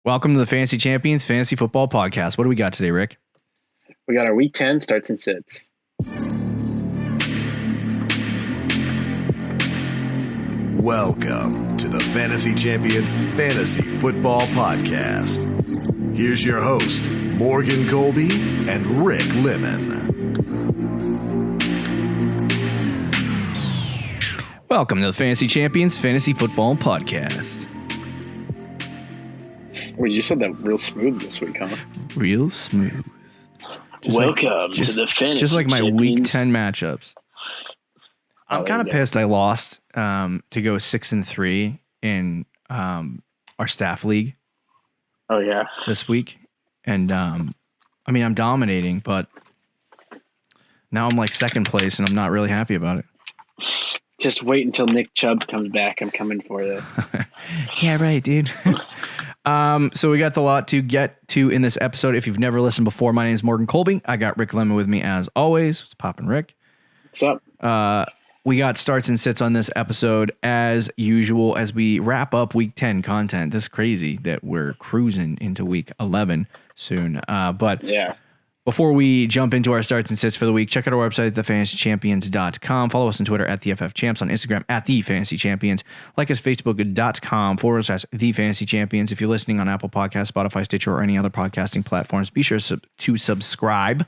Welcome to the Fantasy Champions Fantasy Football Podcast. What do we got today, Rick? We got our Week 10 starts and sits. Welcome to the Fantasy Champions Fantasy Football Podcast. Here's your host, Morgan Colby and Rick Lemon. Welcome to the Fantasy Champions Fantasy Football Podcast. Wait, you said that real smooth this week, huh? Real smooth. Welcome to the Fantasy Just like my Champions. Week 10 matchups. I'm kind of there you go. pissed I lost to go 6-3 in our staff league Oh, yeah. this week. And I'm dominating, but now I'm like second place and I'm not really happy about it. Just wait until Nick Chubb comes back. I'm coming for you. Yeah, right, dude. So we got a lot to get to in this episode. If you've never listened before, my name is Morgan Colby. I got Rick Lemon with me as always. What's poppin', Rick? What's up? We got starts and sits on this episode as usual as we wrap up Week 10 content. This is crazy that we're cruising into Week 11 soon. But Yeah. before we jump into our starts and sits for the week, check out our website, thefantasychampions.com. Follow us on Twitter at @TheFFChamps, on Instagram at @TheFantasyChampions. Like us, Facebook.com/TheFantasyChampions. If you're listening on Apple Podcasts, Spotify, Stitcher, or any other podcasting platforms, be sure to subscribe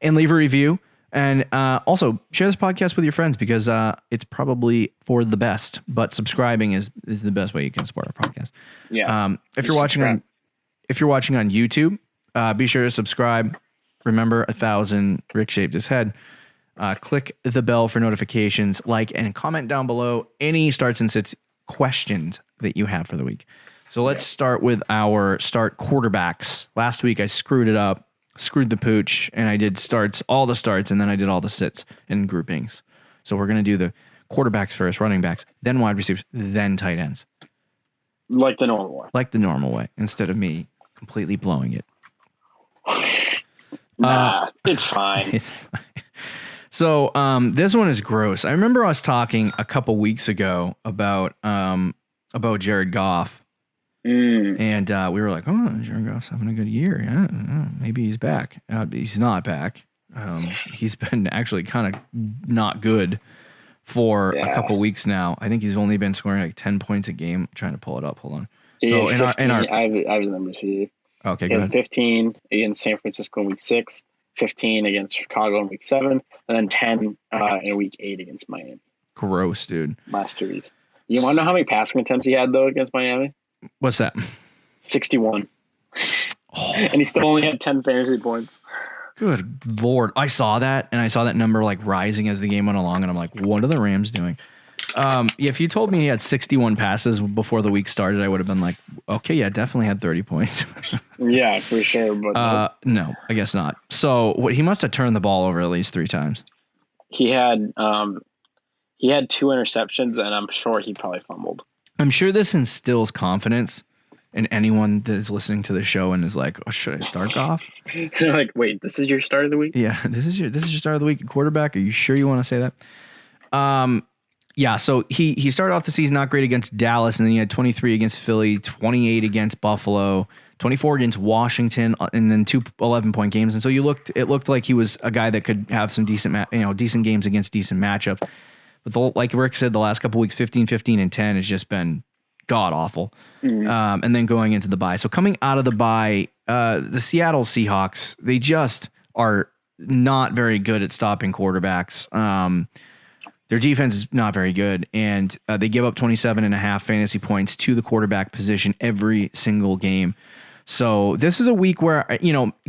and leave a review. And also share this podcast with your friends because it's probably for the best. But subscribing is the best way you can support our podcast. Yeah. If you're watching on YouTube, be sure to subscribe. Remember, 1,000. Rick shaved his head. Click the bell for notifications. Like and comment down below any starts and sits questions that you have for the week. So let's start with our start quarterbacks. Last week I screwed it up. Screwed the pooch, and I did all the starts, and then I did all the sits and groupings. So we're going to do the quarterbacks first, running backs, then wide receivers, then tight ends. Like the normal one. Like the normal way, instead of me completely blowing it. Nah, it's fine. So this one is gross. I remember us talking a couple weeks ago about Jared Goff. And we were like, oh, Jared Goff's having a good year. Yeah, maybe he's back. He's not back. He's been actually kind of not good for a couple weeks now. I think he's only been scoring like 10 points a game. I'm trying to pull it up. Hold on. So in our I have his numbers here. okay, He go had ahead. 15 against San Francisco in Week 6, 15 against Chicago in Week 7, and then 10 in Week 8 against Miami. Gross, dude. Last 2 weeks. You want to know how many passing attempts he had, though, against Miami? What's that? 61. And he still only had 10 fantasy points. Good Lord. I saw that, and I saw that number like rising as the game went along, and I'm like, what are the Rams doing? If you told me he had 61 passes before the week started, I would have been like, okay, yeah, definitely had 30 points. Yeah, for sure. But No, I guess not. So he must have turned the ball over at least 3 times. he had 2 interceptions, and I'm sure he probably fumbled. I'm sure this instills confidence in anyone that is listening to the show and is like, oh, should I start Goff? They're like, wait, this is your start of the week? Yeah, this is your start of the week at quarterback. Are you sure you want to say that? Yeah, so he started off the season not great against Dallas, and then he had 23 against Philly, 28 against Buffalo, 24 against Washington, and then 2 11-point games. And so it looked like he was a guy that could have some decent games against decent matchups. But like Rick said, the last couple weeks, 15, 15, and 10 has just been god awful. And then going into the bye. So coming out of the bye, the Seattle Seahawks, they just are not very good at stopping quarterbacks. Their defense is not very good, and they give up 27.5 fantasy points to the quarterback position every single game. So this is a week where,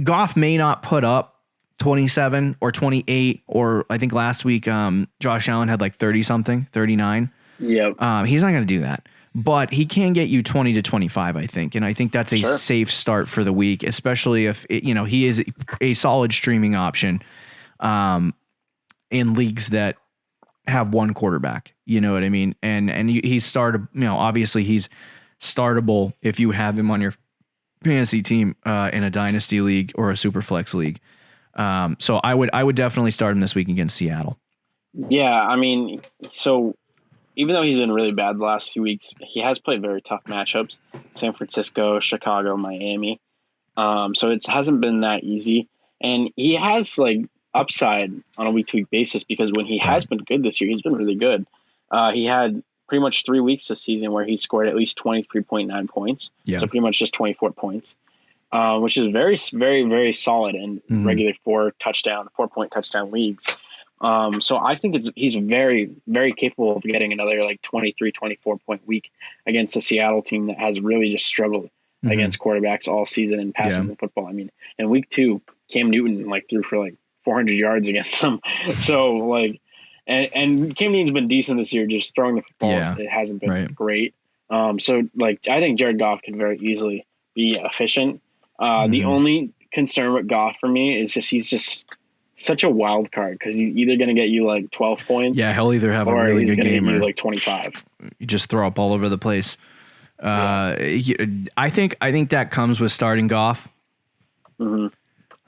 Goff may not put up 27 or 28, or I think last week Josh Allen had like 30-something, 39. Yep. He's not going to do that, but he can get you 20 to 25, I think. And I think that's a safe start for the week, especially if he is a solid streaming option in leagues that have one quarterback. You know what I mean? And he's started, obviously he's startable if you have him on your fantasy team in a dynasty league or a super flex league. So I would definitely start him this week against Seattle. Yeah, I mean, so even though he's been really bad the last few weeks, he has played very tough matchups: San Francisco, Chicago, Miami. So it hasn't been that easy, and he has like upside on a week-to-week basis because when he has been good this year, he's been really good. He had pretty much 3 weeks this season where he scored at least 23.9 points. Yeah. So pretty much just 24 points, which is very, very, very solid in regular 4-point touchdown leagues. So I think he's very, very capable of getting another like 23, 24-point week against a Seattle team that has really just struggled against quarterbacks all season in passing the football. I mean, in week 2, Cam Newton like threw for like 400 yards against them. So like, and Cam Newton's been decent this year, just throwing the football. Yeah. It hasn't been great. So like, I think Jared Goff can very easily be efficient. The only concern with Goff for me is he's just such a wild card because he's either going to get you like 12 points. Yeah, he'll either have a really good game or like 25. You just throw up all over the place. I think that comes with starting Goff. Mm-hmm.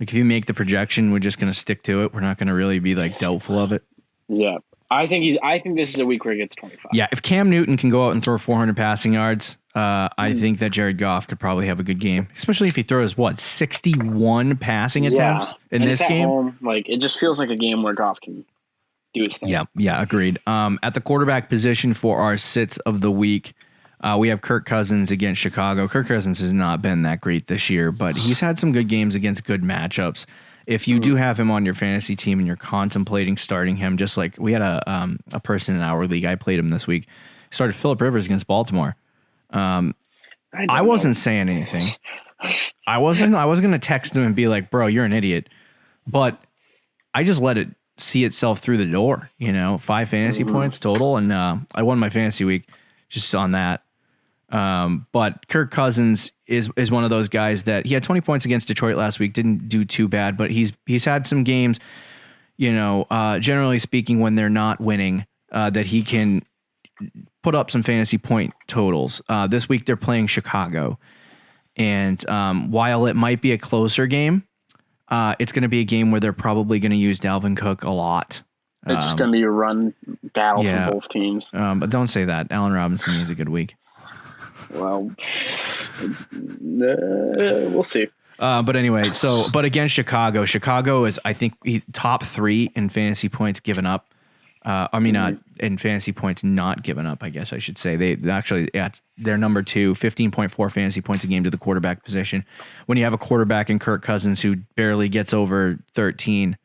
Like if you make the projection, we're just going to stick to it. We're not going to really be like doubtful of it. Yeah. I think this is a week where he gets 25. Yeah. If Cam Newton can go out and throw 400 passing yards, I think that Jared Goff could probably have a good game, especially if he throws 61 passing attempts in this game. Home, like it just feels like a game where Goff can do his thing. Yeah, agreed. At the quarterback position for our sits of the week, we have Kirk Cousins against Chicago. Kirk Cousins has not been that great this year, but he's had some good games against good matchups. If you do have him on your fantasy team and you're contemplating starting him, just like we had a person in our league, I played him this week, started Phillip Rivers against Baltimore. I wasn't saying anything. I wasn't going to text him and be like, bro, you're an idiot. But I just let it see itself through the door, 5 fantasy points total. And I won my fantasy week just on that. But Kirk Cousins is one of those guys that he had 20 points against Detroit last week, didn't do too bad, but he's had some games, generally speaking, when they're not winning, that he can put up some fantasy point totals. This week they're playing Chicago. And while it might be a closer game, it's going to be a game where they're probably going to use Dalvin Cook a lot. It's just going to be a run battle for both teams. But don't say that. Allen Robinson needs a good week. Well, we'll see. But anyway, but against Chicago is, I think, he's top 3 in fantasy points given up. Not in fantasy points not given up, I guess I should say. They actually, they're number 2, 15.4 fantasy points a game to the quarterback position. When you have a quarterback in Kirk Cousins who barely gets over 13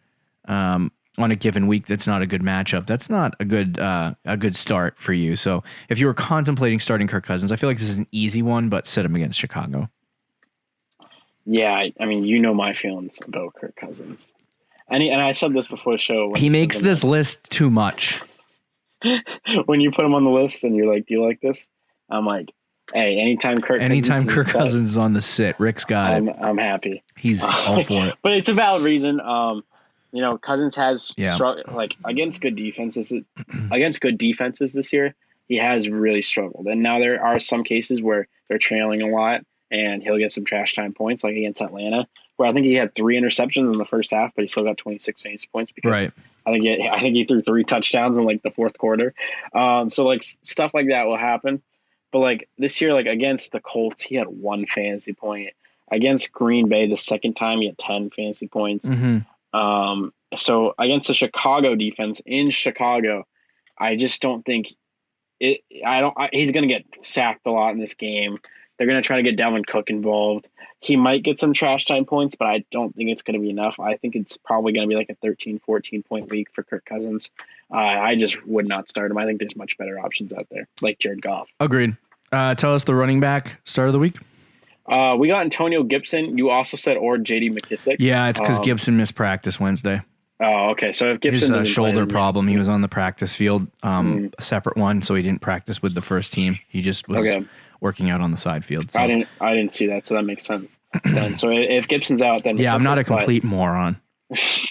on a given week, that's not a good matchup. That's not a good start for you. So if you were contemplating starting Kirk Cousins, I feel like this is an easy one, but sit him against Chicago. Yeah, I mean, my feelings about Kirk Cousins. And I said this before the show. He makes this list too much. When you put him on the list and you're like, do you like this? I'm like, hey, anytime Kirk Cousins is on the sit, Rick's got it. I'm happy. He's all for it. But it's a valid reason. Cousins has struggled, like against good defenses this year. He has really struggled. And now there are some cases where they're trailing a lot and he'll get some trash time points, like against Atlanta, where I think he had 3 interceptions in the first half, but he still got 26 fantasy points because I think he threw 3 touchdowns in like the fourth quarter. So like stuff like that will happen. But like this year, like against the Colts, he had 1 fantasy point. Against Green Bay, the second time he had 10 fantasy points. So against the Chicago defense in Chicago, I just don't think he's going to get sacked a lot in this game. They're going to try to get Dalvin Cook involved. He might get some trash time points, but I don't think it's going to be enough. I think it's probably going to be like a 13, 14-point week for Kirk Cousins. I just would not start him. I think there's much better options out there, like Jared Goff. Agreed. Tell us the running back start of the week. We got Antonio Gibson. You also said or J.D. McKissick. Yeah, it's because Gibson missed practice Wednesday. Oh, okay. So if Gibson has a shoulder problem, he was on the practice field, a separate one, so he didn't practice with the first team. He just was working out on the side field. So. I didn't see that, so that makes sense. Then, so if Gibson's out, then I'm not a complete moron.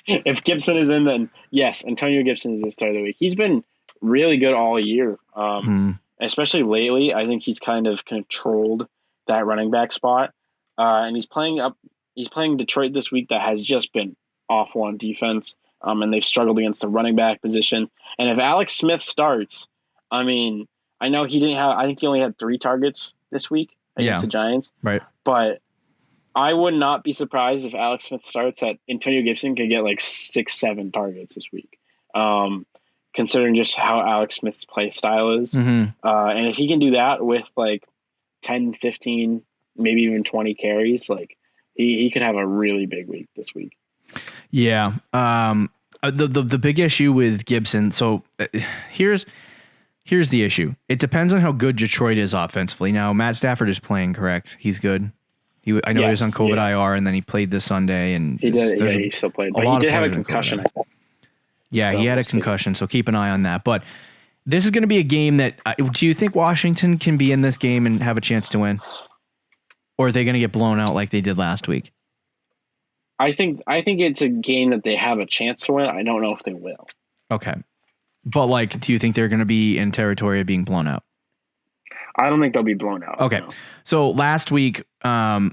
If Gibson is in, then yes, Antonio Gibson is the start of the week. He's been really good all year, especially lately. I think he's kind of controlled that running back spot, and he's playing Detroit this week that has just been awful on defense, and they've struggled against the running back position. And if Alex Smith starts, I mean, I know he didn't have. I think he only had 3 targets this week against the Giants. Right. But I would not be surprised if Alex Smith starts that Antonio Gibson could get like 6-7 targets this week. Considering just how Alex Smith's play style is. Mm-hmm. And if he can do that with like 10, 15, maybe even 20 carries, like he could have a really big week this week. Yeah. The big issue with Gibson. So here's the issue. It depends on how good Detroit is offensively. Now, Matt Stafford is playing, correct? He's good. I know he was on COVID IR, and then he played this Sunday, and he did. Yeah, he still played, but he did have a concussion. Yeah, so he had a concussion, so keep an eye on that. But this is going to be a game that. Do you think Washington can be in this game and have a chance to win, or are they going to get blown out like they did last week? I think it's a game that they have a chance to win. I don't know if they will. Okay, but like, do you think they're going to be in territory of being blown out? I don't think they'll be blown out. Okay, no. So last week, the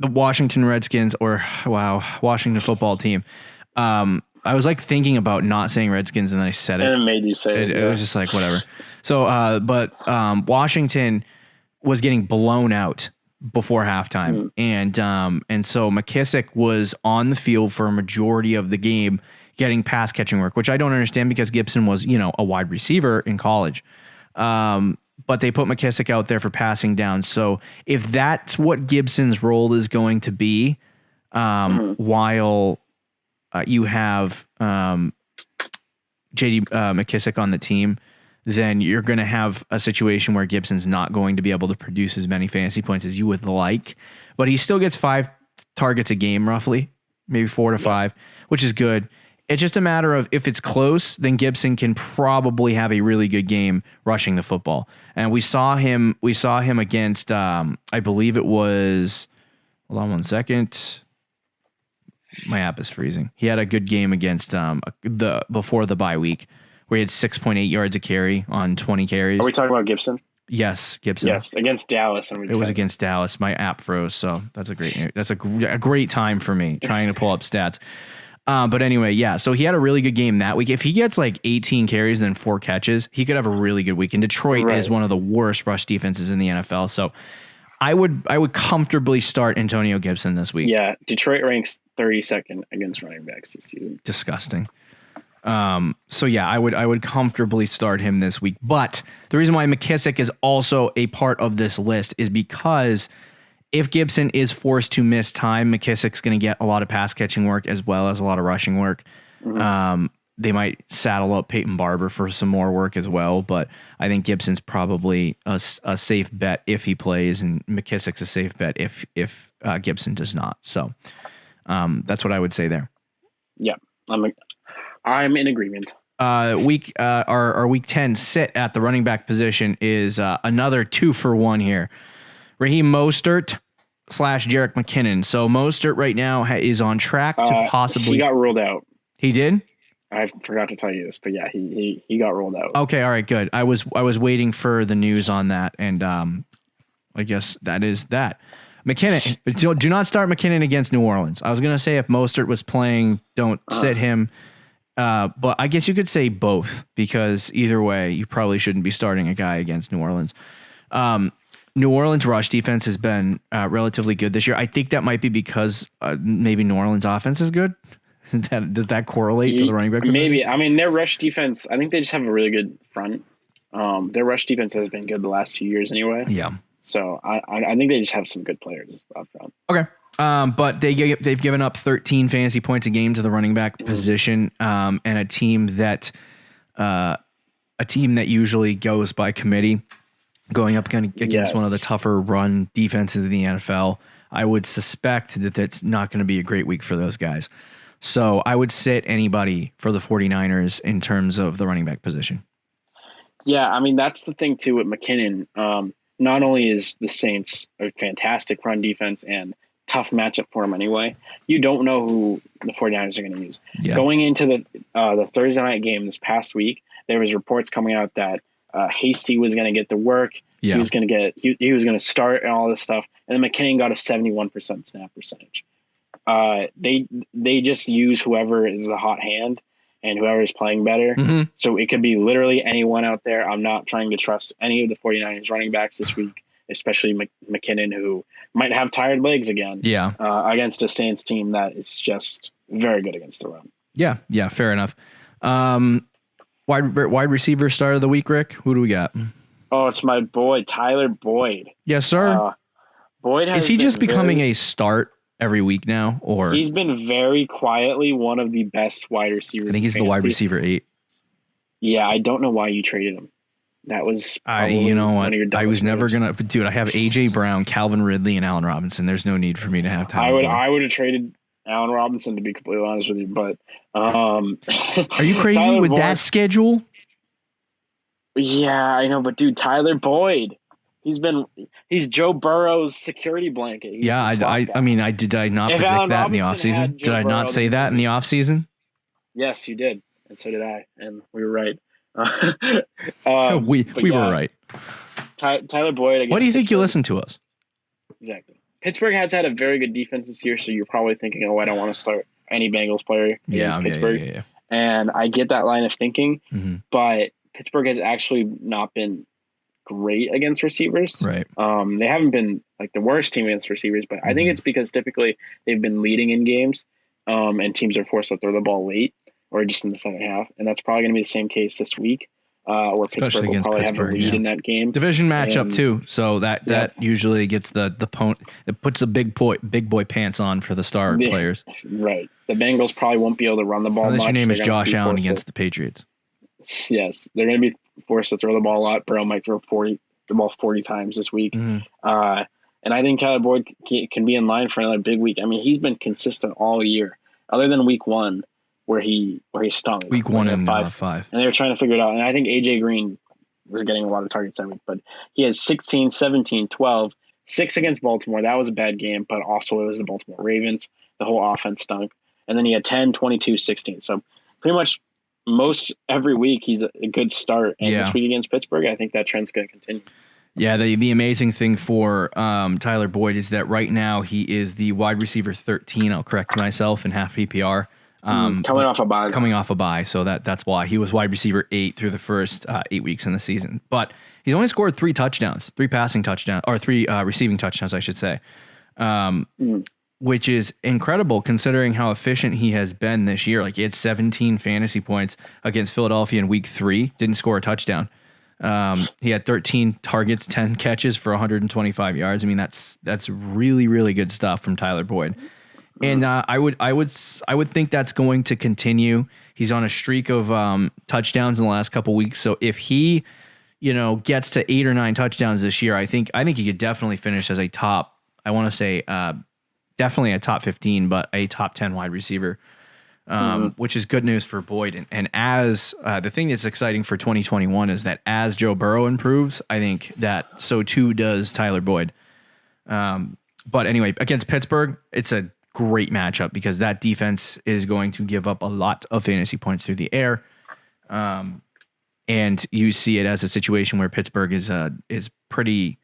Washington Redskins, Washington football team. I was like thinking about not saying Redskins, and then I said it. And it made you say it. It was just like whatever. So, but Washington was getting blown out before halftime, and so McKissick was on the field for a majority of the game, getting pass catching work, which I don't understand because Gibson was a wide receiver in college. But they put McKissick out there for passing down. So if that's what Gibson's role is going to be, while you have J.D. McKissick on the team, then you're going to have a situation where Gibson's not going to be able to produce as many fantasy points as you would like. But he still gets 5 targets a game, roughly, maybe 4 to 5, which is good. It's just a matter of if it's close, then Gibson can probably have a really good game rushing the football. And we saw him against, I believe it was, hold on one second. My app is freezing. He had a good game against before the bye week where he had 6.8 yards a carry on 20 carries. Are we talking about Gibson? Yes, Gibson. Yes, against Dallas. It was against Dallas. My app froze, so that's a great time for me trying to pull up stats. But anyway, yeah, so he had a really good game that week. If he gets like 18 carries and then 4 catches, he could have a really good week. And Detroit is one of the worst rush defenses in the NFL. So I would comfortably start Antonio Gibson this week. Yeah, Detroit ranks 32nd against running backs this season. Disgusting. So yeah, I would comfortably start him this week. But the reason why McKissick is also a part of this list is because if Gibson is forced to miss time, McKissick's going to get a lot of pass catching work as well as a lot of rushing work. They might saddle up Peyton Barber for some more work as well, but I think Gibson's probably a safe bet if he plays, and McKissick's a safe bet if Gibson does not. So that's what I would say there. Yeah, I'm in agreement. Our week 10 sit at the running back position is another 2-for-1 here. Raheem Mostert / Jerick McKinnon. So Mostert right now is on track to possibly. He got ruled out. He did? I forgot to tell you this, but yeah, he got ruled out. Okay, all right, good. I was waiting for the news on that, and I guess that is that. McKinnon, do not start McKinnon against New Orleans. I was gonna say if Mostert was playing, don't sit him. But I guess you could say both, because either way, you probably shouldn't be starting a guy against New Orleans. New Orleans rush defense has been relatively good this year. I think that might be because maybe New Orleans offense is good. Does that correlate to the running back position? Maybe. I mean, their rush defense, I think they just have a really good front. Their rush defense has been good the last few years anyway. Yeah. So I think they just have some good players up front. Okay. But they've given up 13 fantasy points a game to the running back position, and a team that usually goes by committee, going up against one of the tougher run defenses in the NFL. I would suspect that that's not going to be a great week for those guys. So I would sit anybody for the 49ers in terms of the running back position. Yeah, I mean, that's the thing too with McKinnon. Not only is the Saints a fantastic run defense and tough matchup for him anyway, you don't know who the 49ers are going to use. Yeah. Going into the Thursday night game this past week, there was reports coming out that Hasty was going to get the work. Yeah. He was going to start and all this stuff. And then McKinnon got a 71% snap percentage. They just use whoever is a hot hand. and whoever is playing better. Mm-hmm. So it could be literally anyone out there. I'm not trying to trust any of the 49ers running backs this week, especially McKinnon, who might have tired legs again. Yeah. Against a Saints team that is just very good against the run. Yeah, fair enough. Wide receiver start of the week, Rick. Who do we got? Oh, it's my boy Tyler Boyd. Yes, sir. Boyd is he just becoming a start every week now, or he's been very quietly one of the best wide receivers? I think he's the wide receiver 8. Yeah, I don't know why you traded him. That was you know what? I was never moves. gonna, dude. I have AJ Brown, Calvin Ridley, and Allen Robinson. There's no need for me to have time. I would have traded Allen Robinson, to be completely honest with you. But are you crazy with that schedule? Yeah, I know, but dude, Tyler Boyd, he's Joe Burrow's security blanket. He's I mean, did I not predict Allen that in the Robinson offseason? Did I not say that in the offseason? Yes, you did, and so did I, and we were right. We were right. Tyler Boyd. What do you think? You listen to us? Exactly. Pittsburgh has had a very good defense this year, so you're probably thinking, "Oh, I don't want to start any Bengals player against Pittsburgh." Yeah. And I get that line of thinking, but Pittsburgh has actually not been great against receivers. Right. They haven't been like the worst team against receivers, but I think it's because typically they've been leading in games, and teams are forced to throw the ball late or just in the second half, and that's probably going to be the same case this week, where especially Pittsburgh will probably have a lead in that game. Division matchup too, so that usually gets the it puts the big boy pants on for the star players. Right. The Bengals probably won't be able to run the ball. Unless much. Your name They're is Josh Allen against the Patriots. Yes, they're going to be forced to throw the ball a lot. Burrow might throw the ball 40 times this week. And I think Tyler Boyd can be in line for another big week. I mean, he's been consistent all year, other than week 1 where he stung. Week 1 and 5. And they were trying to figure it out. And I think AJ Green was getting a lot of targets that week, but he had 16, 17, 12, 6 against Baltimore. That was a bad game, but also it was the Baltimore Ravens. The whole offense stunk. And then he had 10, 22, 16. So pretty much most every week he's a good start. And this week against Pittsburgh, I think that trend's going to continue. Yeah, the amazing thing for Tyler Boyd is that right now he is the wide receiver 13. I'll correct myself in half PPR. Coming off a bye. So that's why he was wide receiver 8 through the first 8 weeks in the season. But he's only scored 3 touchdowns, 3 passing touchdowns, or 3 receiving touchdowns, I should say. Which is incredible considering how efficient he has been this year. Like he had 17 fantasy points against Philadelphia in week 3, didn't score a touchdown. He had 13 targets, 10 catches for 125 yards. I mean, that's really, really good stuff from Tyler Boyd. And I would think that's going to continue. He's on a streak of touchdowns in the last couple weeks. So if he, gets to 8 or 9 touchdowns this year, I think he could definitely finish as a top. I want to say definitely a top 15, but a top 10 wide receiver, which is good news for Boyd. And as the thing that's exciting for 2021 is that as Joe Burrow improves, I think that so too does Tyler Boyd. But anyway, against Pittsburgh, it's a great matchup because that defense is going to give up a lot of fantasy points through the air. And you see it as a situation where Pittsburgh is pretty,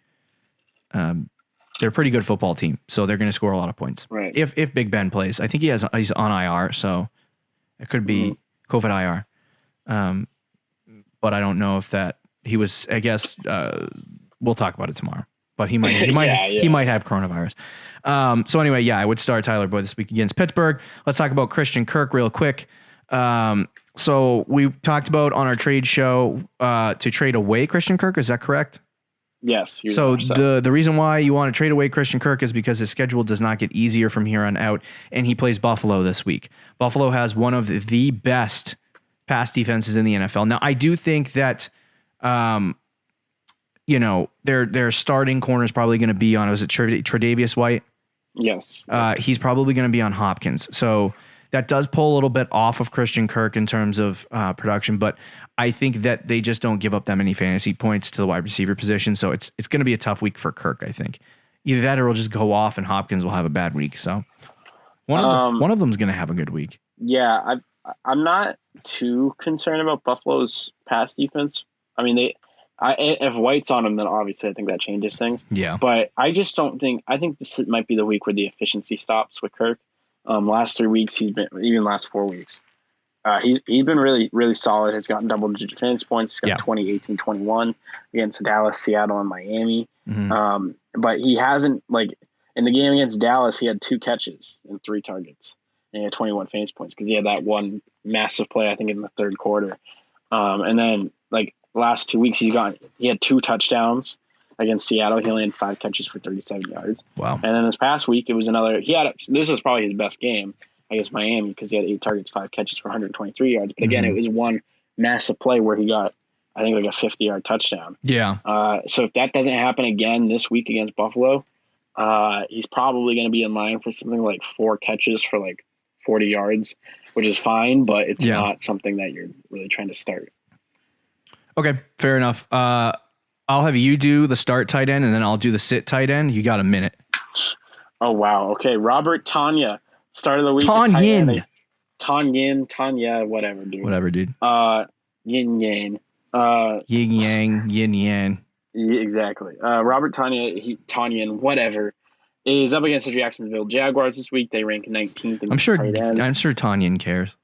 they're a pretty good football team. So they're going to score a lot of points. Right. If Big Ben plays, I think he's on IR. So it could be COVID IR. But I don't know if that he was, I guess, we'll talk about it tomorrow. But he might have coronavirus. So anyway, I would start Tyler Boyd this week against Pittsburgh. Let's talk about Christian Kirk real quick. So we talked about on our trade show to trade away Christian Kirk. Is that correct? Yes. So the reason why you want to trade away Christian Kirk is because his schedule does not get easier from here on out, and he plays Buffalo this week. Buffalo has one of the best pass defenses in the NFL. Now, I do think that their starting corner is probably going to be on, was it Tre'Davious White? Yes. He's probably going to be on Hopkins. So that does pull a little bit off of Christian Kirk in terms of production, but I think that they just don't give up that many fantasy points to the wide receiver position. So it's going to be a tough week for Kirk, I think. Either that or he'll just go off and Hopkins will have a bad week. So one of them is going to have a good week. Yeah, I'm not too concerned about Buffalo's pass defense. I mean, if White's on him, then obviously I think that changes things. Yeah. But I just don't think – I think this might be the week where the efficiency stops with Kirk. Last 3 weeks, he's been – even last 4 weeks. He's been really, really solid. He's gotten double-digit fantasy points. He's got 20, 18, 21 against Dallas, Seattle, and Miami. But he hasn't, like, in the game against Dallas, he had 2 catches and 3 targets. And he had 21 fantasy points because he had that one massive play, I think, in the third quarter. And then, like, last 2 weeks, he had 2 touchdowns against Seattle. He only had 5 catches for 37 yards. Wow. And then this past week, it was this was probably his best game against Miami because he had 8 targets, 5 catches for 123 yards. But again, it was one massive play where he got, I think, like a 50-yard touchdown. Yeah. So if that doesn't happen again this week against Buffalo, he's probably going to be in line for something like 4 catches for like 40 yards, which is fine, but it's not something that you're really trying to start. Okay, fair enough. I'll have you do the start tight end, and then I'll do the sit tight end. You got a minute. Oh, wow. Okay, Robert Tonyan. Start of the week. Tonyan, whatever, dude. Whatever, dude. Yin Yang. Yin Yang, Yin Yang. Exactly. Robert Tonyan, whatever, is up against the Jacksonville Jaguars this week. They rank 19th. I'm sure Tonyan cares.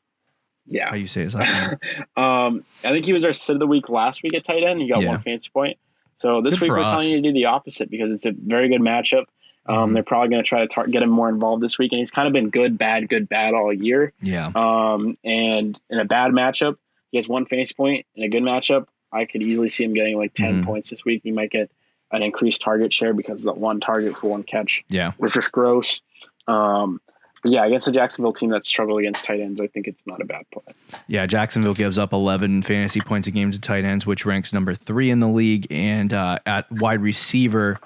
Yeah. How you say his last name. I think he was our sit of the week last week at tight end. He got 1 fantasy point. So this week we're telling you to do the opposite because it's a very good matchup. They're probably going to try to get him more involved this week, and he's kind of been good, bad all year. Yeah. And in a bad matchup, he has 1 fantasy point. In a good matchup, I could easily see him getting like 10 points this week. He might get an increased target share because that 1 target for 1 catch was just gross. But yeah, against a Jacksonville team that struggled against tight ends, I think it's not a bad play. Yeah, Jacksonville gives up 11 fantasy points a game to tight ends, which ranks number 3 in the league, and at wide receiver,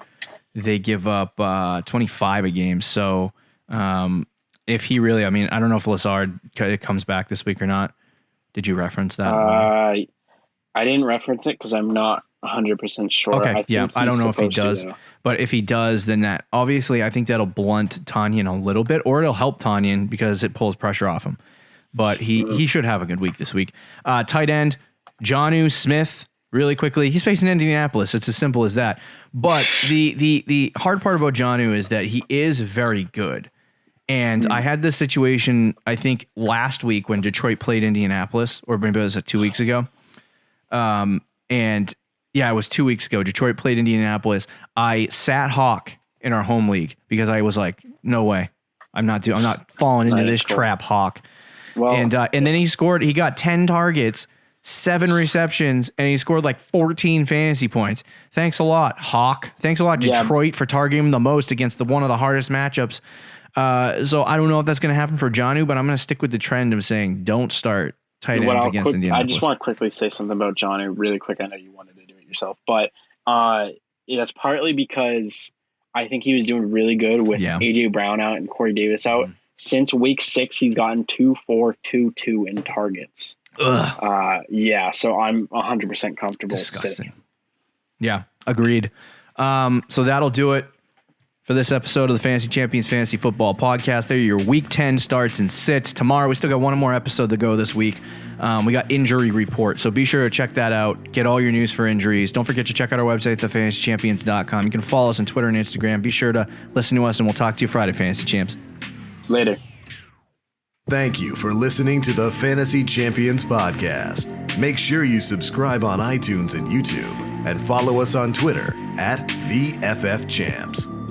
they give up 25 a game. So if he really, I mean, I don't know if Lazard comes back this week or not. Did you reference that? I didn't reference it because I'm not 100% sure. Okay, I don't know if he does. But if he does, then that obviously I think that'll blunt Tonyan a little bit, or it'll help Tonyan because it pulls pressure off him. But he should have a good week this week. Tight end, Jonnu Smith. Really quickly, he's facing Indianapolis. It's as simple as that. But the hard part about Jonnu is that he is very good. And I had this situation, I think, last week when Detroit played Indianapolis, or maybe it was 2 weeks ago. And yeah, it was 2 weeks ago. Detroit played Indianapolis. I sat Hawk in our home league because I was like, no way. I'm not falling into this trap, Hawk. Well, and then he scored. He got 10 targets, 7 receptions, and he scored like 14 fantasy points. Thanks a lot, Hawk. Thanks a lot, Detroit, for targeting him the most against one of the hardest matchups. So I don't know if that's going to happen for Jonnu, but I'm going to stick with the trend of saying don't start tight ends against Indianapolis. I just want to quickly say something about Jonnu really quick. I know you wanted to do it yourself, but that's partly because I think he was doing really good with A.J. Brown out and Corey Davis out. Since week 6, he's gotten 2, 4, 2, 2 in targets. So I'm 100% comfortable. Disgusting. Yeah, agreed. So that'll do it for this episode of the Fantasy Champions Fantasy Football Podcast. There are your Week 10 starts and sits. Tomorrow, we still got one more episode to go this week. We got injury report, so be sure to check that out. Get all your news for injuries. Don't forget to check out our website, thefantasychampions.com. You can follow us on Twitter and Instagram. Be sure to listen to us, and we'll talk to you Friday, Fantasy Champs. Later. Thank you for listening to the Fantasy Champions Podcast. Make sure you subscribe on iTunes and YouTube, and follow us on Twitter @TheFFChamps.